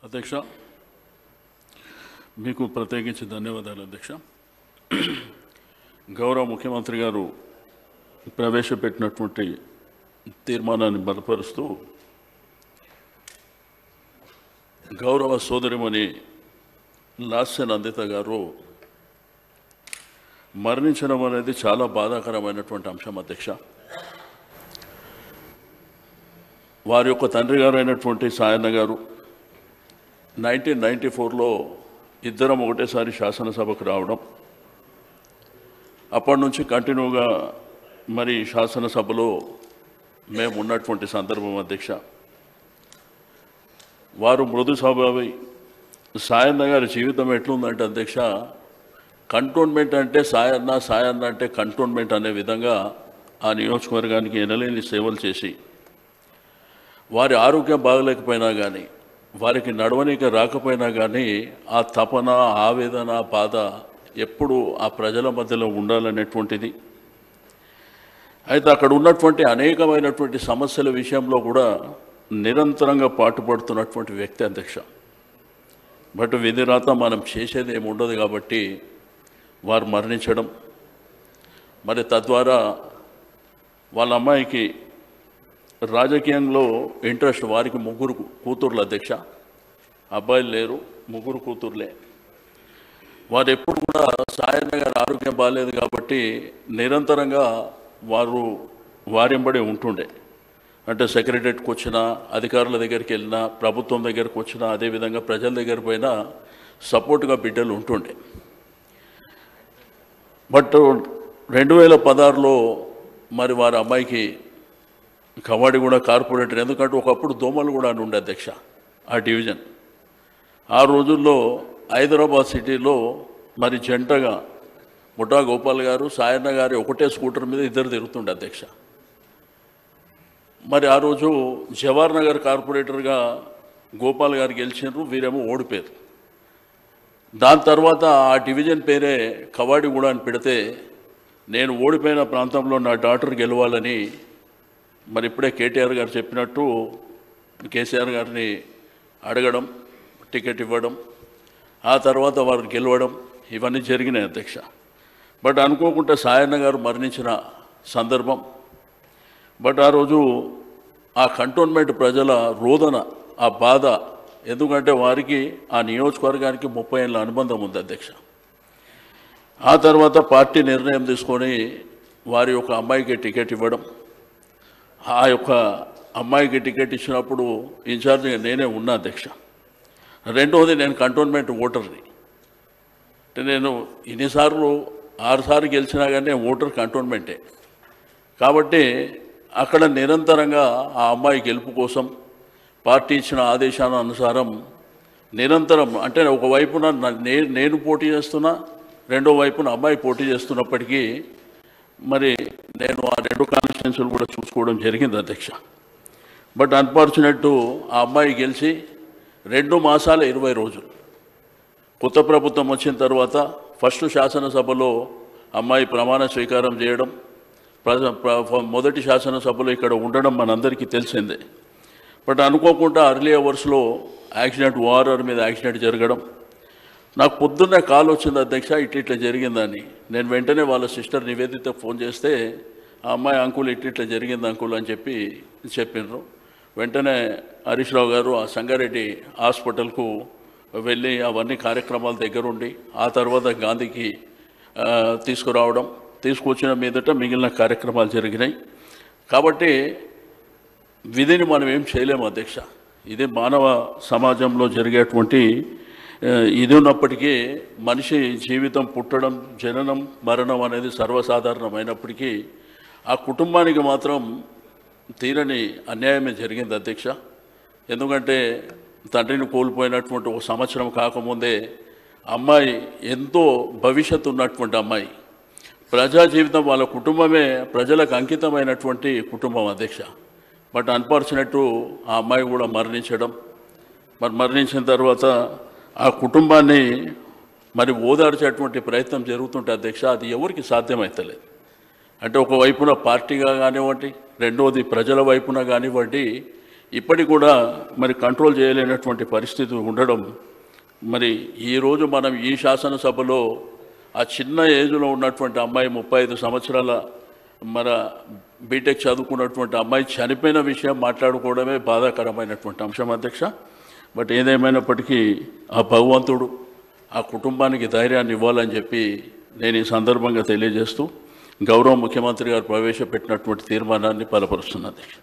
అధ్యక్ష, మీకు ప్రత్యేకించి ధన్యవాదాలు అధ్యక్ష. గౌరవ ముఖ్యమంత్రి గారు ప్రవేశపెట్టినటువంటి తీర్మానాన్ని బలపరుస్తూ గౌరవ సోదరిమణి లాస్య నందిత గారు మరణించడం అనేది చాలా బాధాకరమైనటువంటి అంశం అధ్యక్ష. వారి యొక్క తండ్రి గారు అయినటువంటి సాయన్న గారు 1994లో ఇద్దరం ఒకటేసారి శాసనసభకు రావడం, అప్పటి నుంచి కంటిన్యూగా మరి శాసనసభలో మేము ఉన్నటువంటి సందర్భం అధ్యక్ష. వారు మృదు స్వభావి. సాయన్న గారి జీవితం ఎట్లుందంటే అధ్యక్ష, కంటోన్మెంట్ అంటే సాయన్న, సాయన్న అంటే కంటోన్మెంట్ అనే విధంగా ఆ నియోజకవర్గానికి ఎనలేని సేవలు చేసి, వారి ఆరోగ్యం బాగలేకపోయినా కానీ, వారికి నడవనీక రాకపోయినా కానీ ఆ తపన, ఆవేదన, బాధ ఎప్పుడు ఆ ప్రజల మధ్యలో ఉండాలనేటువంటిది. అయితే అక్కడ ఉన్నటువంటి అనేకమైనటువంటి సమస్యల విషయంలో కూడా నిరంతరంగా పాటుపడుతున్నటువంటి వ్యక్తి అధ్యక్ష. బట్ విధిరాత మనం చేసేది ఏమి ఉండదు కాబట్టి వారు మరణించడం, మరి తద్వారా వాళ్ళ అమ్మాయికి రాజకీయంలో ఇంట్రెస్ట్. వారికి ముగ్గురు కూతుర్లు అధ్యక్ష, అబ్బాయిలు లేరు, ముగ్గురు కూతుర్లే. వారు ఎప్పుడు కూడా సాయన్న గారి ఆరోగ్యం బాగాలేదు కాబట్టి నిరంతరంగా వారు వారింబడి ఉంటుండే. అంటే సెక్రటరీకి వచ్చినా, అధికారుల దగ్గరికి వెళ్ళినా, ప్రభుత్వం దగ్గరికి వచ్చినా, అదేవిధంగా ప్రజల దగ్గర పోయినా సపోర్ట్గా బిడ్డలు ఉంటుండే. బట్ 2016లో మరి వారి అమ్మాయికి కవాడి కూడా కార్పొరేటర్, ఎందుకంటే ఒకప్పుడు దోమలు కూడా అని ఉండే అధ్యక్ష ఆ డివిజన్. ఆ రోజుల్లో హైదరాబాద్ సిటీలో మరి జంటగా ముఠా గోపాల్ గారు, సాయన్న గారి ఒకటే స్కూటర్ మీద ఇద్దరు తిరుగుతుండే అధ్యక్ష. మరి ఆ రోజు జవహర్ నగర్ కార్పొరేటర్గా గోపాల్ గారు గెలిచినారు, వీరేమో ఓడిపోయారు. దాని తర్వాత ఆ డివిజన్ పేరే కవాడిగూడ అని పెడితే, నేను ఓడిపోయిన ప్రాంతంలో నా డాటర్ గెలవాలని మరి ఇప్పుడే కేటీఆర్ గారు చెప్పినట్టు కేసీఆర్ గారిని అడగడం, టికెట్ ఇవ్వడం, ఆ తర్వాత వారు గెలవడం, ఇవన్నీ జరిగినాయి అధ్యక్ష. బట్ అనుకోకుండా సాయన్న గారు మరణించిన సందర్భం. బట్ ఆ రోజు ఆ కంటోన్మెంట్ ప్రజల రోదన, ఆ బాధ, ఎందుకంటే వారికి ఆ నియోజకవర్గానికి 30 ఏళ్ళ అనుబంధం ఉంది అధ్యక్ష. ఆ తర్వాత పార్టీ నిర్ణయం తీసుకొని వారి యొక్క అమ్మాయికి టికెట్ ఇవ్వడం. ఆ యొక్క అమ్మాయికి టికెట్ ఇచ్చినప్పుడు ఇన్ఛార్జిగా నేనే ఉన్నా అధ్యక్ష. రెండవది, నేను కంటోన్మెంట్ ఓటర్ని. అంటే నేను ఇన్నిసార్లు 6 సార్లు గెలిచినా కానీ ఓటర్ కంటోన్మెంటే కాబట్టి అక్కడ నిరంతరంగా ఆ అమ్మాయి గెలుపు కోసం పార్టీ ఇచ్చిన ఆదేశాల అనుసారం నిరంతరం, అంటే ఒకవైపున నేను పోటీ చేస్తున్నా, రెండో వైపున అమ్మాయి పోటీ చేస్తున్నప్పటికీ మరి నేను ఆ 2 కాన్స్టిట్యున్సీలు కూడా చూసుకోవడం జరిగింది అధ్యక్ష. బట్ అన్ఫార్చునేట్ ఆ అమ్మాయి గెలిచి 2 మాసాల 20 రోజులు కొత్త ప్రభుత్వం వచ్చిన తర్వాత ఫస్ట్ శాసనసభలో అమ్మాయి ప్రమాణ స్వీకారం చేయడం, మొదటి శాసనసభలో ఇక్కడ ఉండడం మనందరికీ తెలిసిందే. బట్ అనుకోకుండా అర్లీ అవర్స్లో యాక్సిడెంట్, ఓఆర్ఆర్ మీద యాక్సిడెంట్ జరగడం. నాకు పొద్దున్నే కాల్ వచ్చింది అధ్యక్ష, ఇట్లా జరిగిందని. నేను వెంటనే వాళ్ళ సిస్టర్ నివేదిత ఫోన్ చేస్తే, ఆ అమ్మాయి అంకుల్ ఇట్లా జరిగింది అంకుల్ అని చెప్పినారు. వెంటనే హరీష్ రావు గారు ఆ సంగారెడ్డి హాస్పిటల్కు వెళ్ళి అవన్నీ కార్యక్రమాల దగ్గరుండి, ఆ తర్వాత గాంధీకి తీసుకురావడం, తీసుకొచ్చిన మీదట మిగిలిన కార్యక్రమాలు జరిగినాయి. కాబట్టి విధిని మనం ఏం చేయలేము అధ్యక్ష. ఇది మానవ సమాజంలో జరిగేటువంటి ఇది ఉన్నప్పటికీ మనిషి జీవితం పుట్టడం, జననం, మరణం అనేది సర్వసాధారణమైనప్పటికీ ఆ కుటుంబానికి మాత్రం తీరని అన్యాయమే జరిగింది అధ్యక్ష. ఎందుకంటే తండ్రిని కోల్పోయినటువంటి 1 సంవత్సరం కాకముందే అమ్మాయి ఎంతో భవిష్యత్తు ఉన్నటువంటి అమ్మాయి, ప్రజా జీవితం, వాళ్ళ కుటుంబమే ప్రజలకు అంకితమైనటువంటి కుటుంబం అధ్యక్ష. బట్ అన్ఫార్చునేట్ ఆ అమ్మాయి కూడా మరణించడం, మరణించిన తర్వాత ఆ కుటుంబాన్ని మరి ఓదార్చేటువంటి ప్రయత్నం జరుగుతుంటే అధ్యక్ష, అది ఎవరికి సాధ్యమవుతలేదు. అంటే ఒకవైపున పార్టీగా కానివ్వండి, రెండవది ప్రజల వైపున కానివ్వండి, ఇప్పటికి కూడా మరి కంట్రోల్ చేయలేనటువంటి పరిస్థితి ఉండడం, మరి ఈరోజు మనం ఈ శాసనసభలో ఆ చిన్న ఏజ్లో ఉన్నటువంటి అమ్మాయి 35 సంవత్సరాల మన బీటెక్ చదువుకున్నటువంటి అమ్మాయి చనిపోయిన విషయం మాట్లాడుకోవడమే బాధాకరమైనటువంటి అంశం అధ్యక్ష. బట్ ఏదేమైనప్పటికీ ఆ భగవంతుడు ఆ కుటుంబానికి ధైర్యాన్ని ఇవ్వాలని చెప్పి నేను ఈ సందర్భంగా తెలియజేస్తూ గౌరవ ముఖ్యమంత్రి గారు ప్రవేశపెట్టినటువంటి తీర్మానాన్ని బలపరుస్తున్నా అధ్యక్ష.